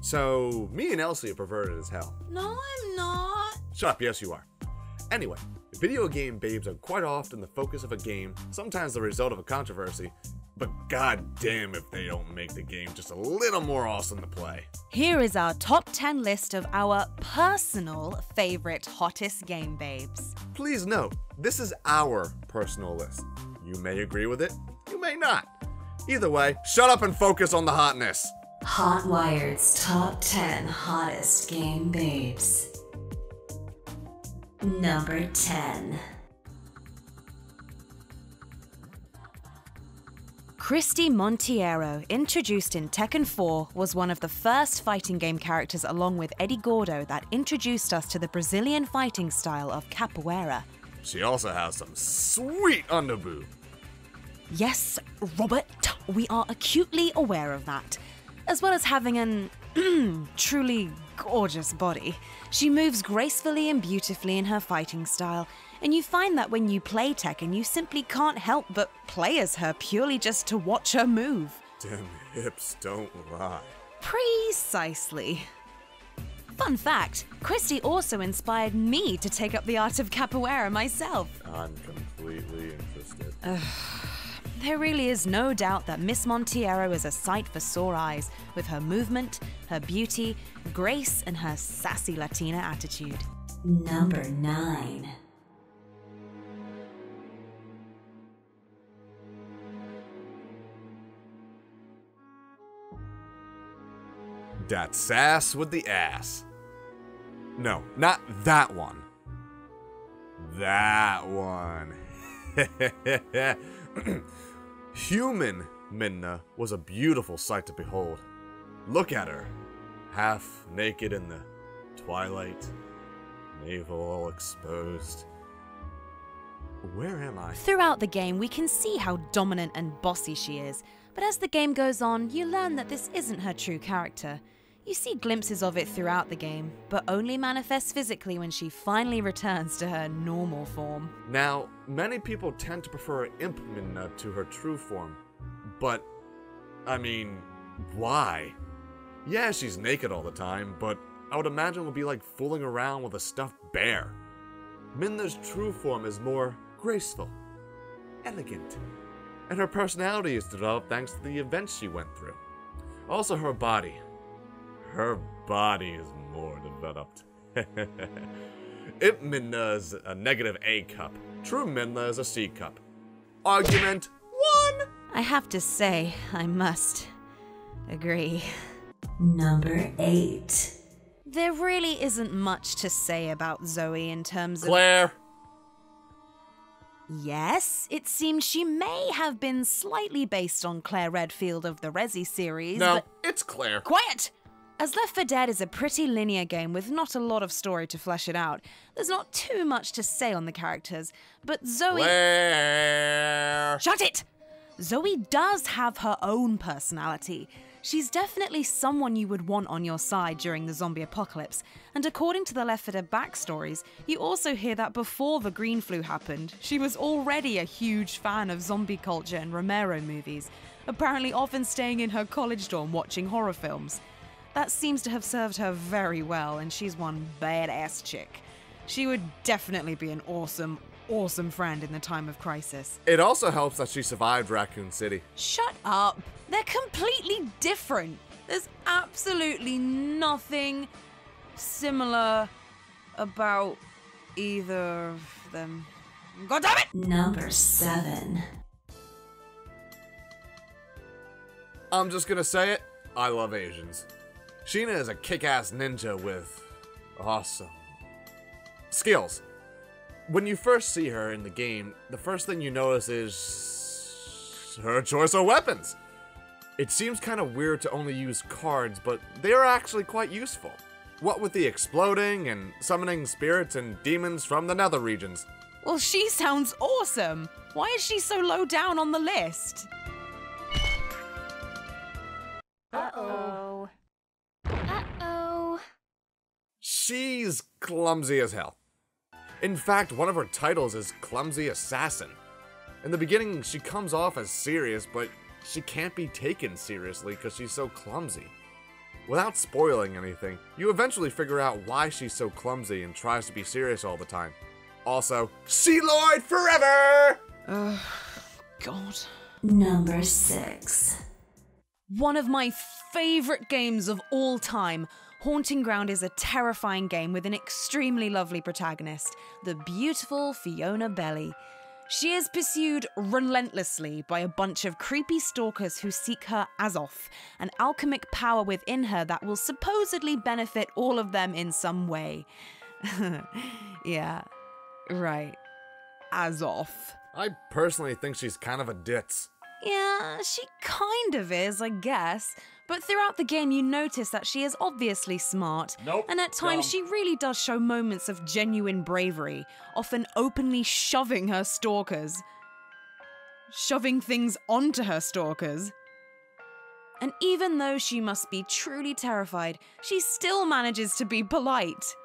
So, me and Elsie are perverted as hell. No, I'm not. Shut up, yes you are. Anyway, video game babes are quite often the focus of a game, sometimes the result of a controversy, but goddamn if they don't make the game just a little more awesome to play. Here is our top 10 list of our personal favorite hottest game babes. Please note, this is our personal list. You may agree with it, you may not. Either way, shut up and focus on the hotness. Hotwired's top 10 hottest game babes. Number 10. Christy Monteiro, introduced in Tekken 4, was one of the first fighting game characters along with Eddie Gordo that introduced us to the Brazilian fighting style of capoeira. She also has some sweet underboob. Yes, Robert, we are acutely aware of that. As well as having an truly gorgeous body. She moves gracefully and beautifully in her fighting style, and you find that when you play Tekken, you simply can't help but play as her purely just to watch her move. Them hips don't lie. Precisely. Fun fact, Christy also inspired me to take up the art of capoeira myself. I'm completely interested. There really is no doubt that Miss Monteiro is a sight for sore eyes, with her movement, her beauty, grace, and her sassy Latina attitude. Number 9. That sass with the ass. No, not that one. That one. Human Minna was a beautiful sight to behold. Look at her, half naked in the twilight, navel all exposed. Where am I? Throughout the game, we can see how dominant and bossy she is, but as the game goes on, you learn that this isn't her true character. You see glimpses of it throughout the game, but only manifests physically when she finally returns to her normal form. Now, many people tend to prefer Imp Minna to her true form, but, I mean, why? Yeah, she's naked all the time, but I would imagine it would be like fooling around with a stuffed bear. Minna's true form is more graceful, elegant, and her personality is developed thanks to the events she went through. Also her body. Her body is more developed. Imp Minna is a negative A cup. True Minna is a C cup. Argument 1! I have to say, I must agree. Number 8. There really isn't much to say about Zoe in terms of... Claire! Yes, it seems she may have been slightly based on Claire Redfield of the Resi series, No, but... it's Claire. Quiet! As Left 4 Dead is a pretty linear game with not a lot of story to flesh it out, there's not too much to say on the characters, but Zoe... Claire! Shut it! Zoe does have her own personality. She's definitely someone you would want on your side during the zombie apocalypse, and according to the Left 4 Dead backstories, you also hear that before the green flu happened, she was already a huge fan of zombie culture and Romero movies, apparently often staying in her college dorm watching horror films. That seems to have served her very well, and she's one badass chick. She would definitely be an awesome friend in the time of crisis. It also helps that she survived Raccoon City. Shut up! They're completely different. There's absolutely nothing similar about either of them. God damn it! Number 7. I'm just gonna say it, I love Asians. Sheena is a kick-ass ninja with awesome skills. When you first see her in the game, the first thing you notice is her choice of weapons. It seems kind of weird to only use cards, but they are actually quite useful. What with the exploding and summoning spirits and demons from the nether regions. Well, she sounds awesome. Why is she so low down on the list? Uh-oh. Uh-oh. She's clumsy as hell. In fact, one of her titles is Clumsy Assassin. In the beginning, she comes off as serious, but she can't be taken seriously because she's so clumsy. Without spoiling anything, you eventually figure out why she's so clumsy and tries to be serious all the time. Also, Celoid forever! God. Number 6. One of my favorite games of all time. Haunting Ground is a terrifying game with an extremely lovely protagonist, the beautiful Fiona Belly. She is pursued relentlessly by a bunch of creepy stalkers who seek her Azoth, an alchemic power within her that will supposedly benefit all of them in some way. Yeah, right. Azoth. I personally think she's kind of a ditz. Yeah, she kind of is, I guess. But throughout the game, you notice that she is obviously smart. Nope. And at times, she really does show moments of genuine bravery, often openly shoving her stalkers. Shoving things onto her stalkers. And even though she must be truly terrified, she still manages to be polite.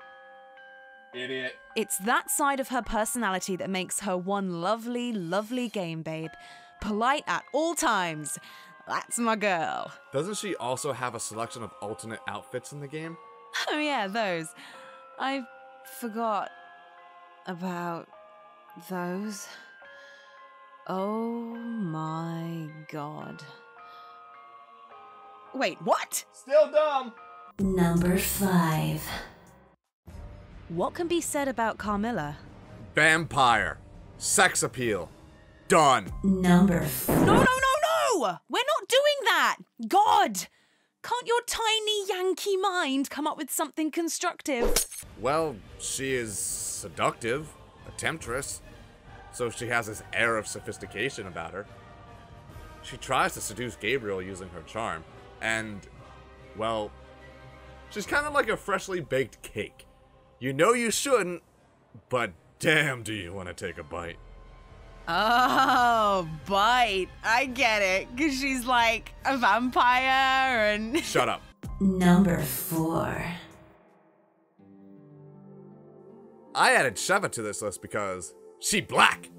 Idiot. It's that side of her personality that makes her one lovely, lovely game babe. Polite at all times. That's my girl. Doesn't she also have a selection of alternate outfits in the game? Oh yeah, those. I forgot about those. Oh my god. Wait, what? Still dumb. Number 5. What can be said about Carmilla? Vampire. Sex appeal. Done. Number 4. No! We're not doing that! God! Can't your tiny Yankee mind come up with something constructive? Well, she is seductive, a temptress, so she has this air of sophistication about her. She tries to seduce Gabriel using her charm, and, well, she's kind of like a freshly baked cake. You know you shouldn't, but damn do you want to take a bite. Oh, bite. I get it. Because she's like a vampire and... Shut up. Number 4. I added Sheva to this list because she black.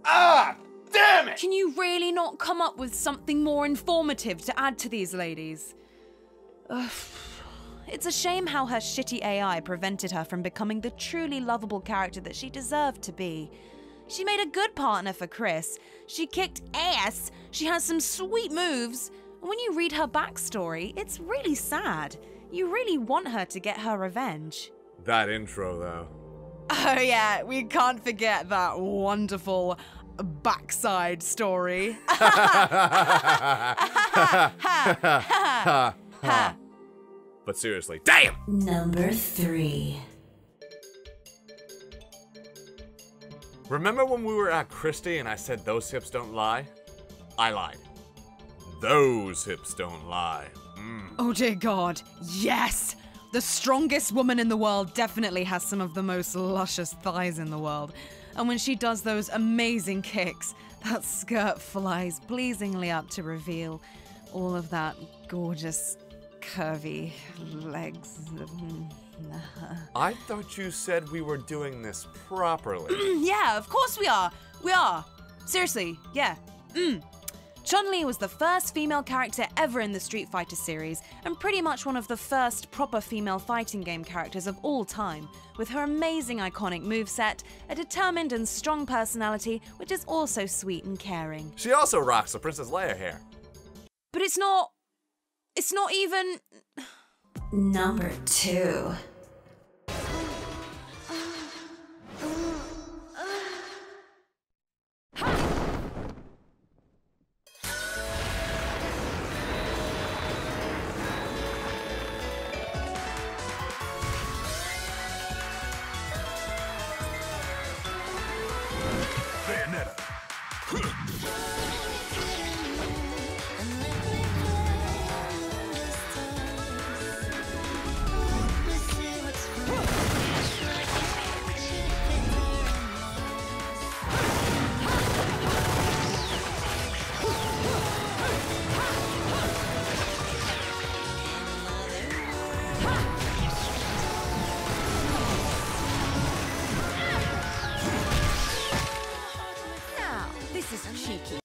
Ah! Damn it! Can you really not come up with something more informative to add to these ladies? Ugh. It's a shame how her shitty AI prevented her from becoming the truly lovable character that she deserved to be. She made a good partner for Chris. She kicked ass. She has some sweet moves. And when you read her backstory, it's really sad. You really want her to get her revenge. That intro, though. Oh yeah, we can't forget that wonderful backside story. But seriously, damn! Number 3. Remember when we were at Christie and I said those hips don't lie? I lied. Those hips don't lie. Oh dear God, yes! The strongest woman in the world definitely has some of the most luscious thighs in the world. And when she does those amazing kicks, that skirt flies pleasingly up to reveal all of that gorgeous, curvy legs. I thought you said we were doing this properly. Yeah, of course we are. We are. Seriously, yeah. Chun-Li was the first female character ever in the Street Fighter series, and pretty much one of the first proper female fighting game characters of all time, with her amazing iconic moveset, a determined and strong personality, which is also sweet and caring. She also rocks the Princess Leia hair. But it's not even... Number 2.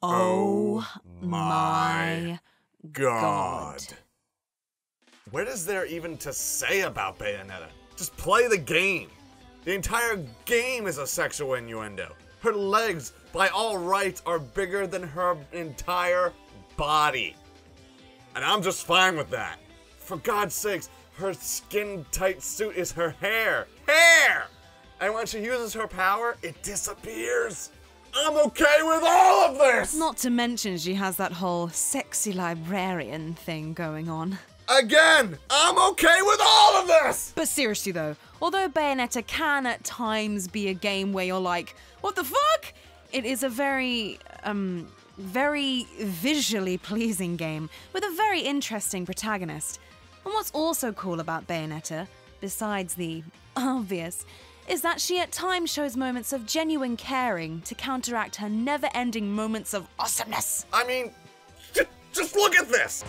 Oh my God. What is there even to say about Bayonetta? Just play the game. The entire game is a sexual innuendo. Her legs, by all rights, are bigger than her entire body. And I'm just fine with that. For God's sakes, her skin-tight suit is her hair. Hair! And when she uses her power, it disappears. I'm okay with all of this! Not to mention she has that whole sexy librarian thing going on. Again, I'm okay with all of this! But seriously though, although Bayonetta can at times be a game where you're like, what the fuck? It is a very visually pleasing game with a very interesting protagonist. And what's also cool about Bayonetta, besides the obvious, is that she at times shows moments of genuine caring to counteract her never-ending moments of awesomeness. I mean, just look at this!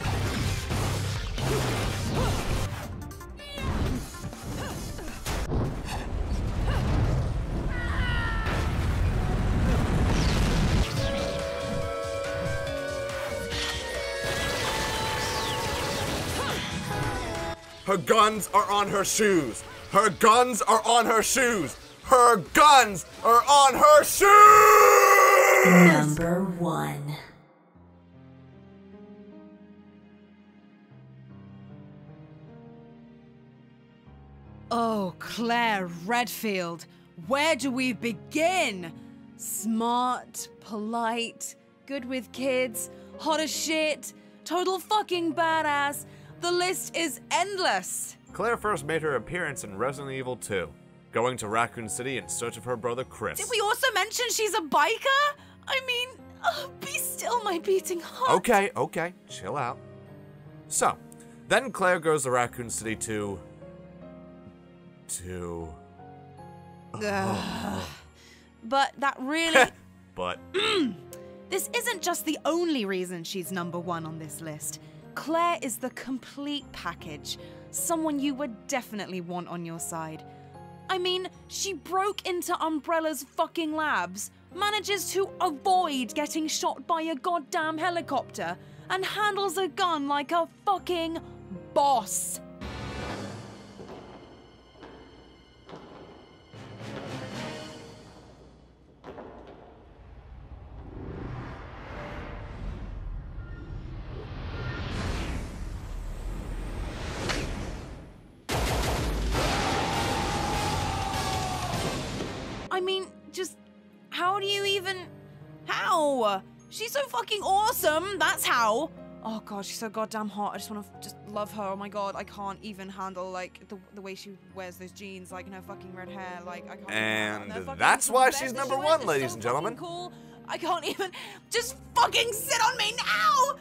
Her guns are on her shoes. Her guns are on her shoes. Her guns are on her shoes! Number 1. Oh, Claire Redfield, where do we begin? Smart, polite, good with kids, hot as shit, total fucking badass. The list is endless. Claire first made her appearance in Resident Evil 2, going to Raccoon City in search of her brother Chris. Did we also mention she's a biker? I mean, be still my beating heart. Okay, chill out. So, then Claire goes to Raccoon City to... But that really... But... This isn't just the only reason she's number 1 on this list. Claire is the complete package. Someone you would definitely want on your side. I mean, she broke into Umbrella's fucking labs, manages to avoid getting shot by a goddamn helicopter, and handles a gun like a fucking boss. I mean, just how do you even... How? She's so fucking awesome, that's how. Oh god, she's so goddamn hot. I just want to just love her. Oh my god, I can't even handle like the way she wears those jeans, like, and her fucking red hair. Like, I can't. And even that's why she's number 1, ladies and gentlemen. Cool. I can't even. Just fucking sit on me now.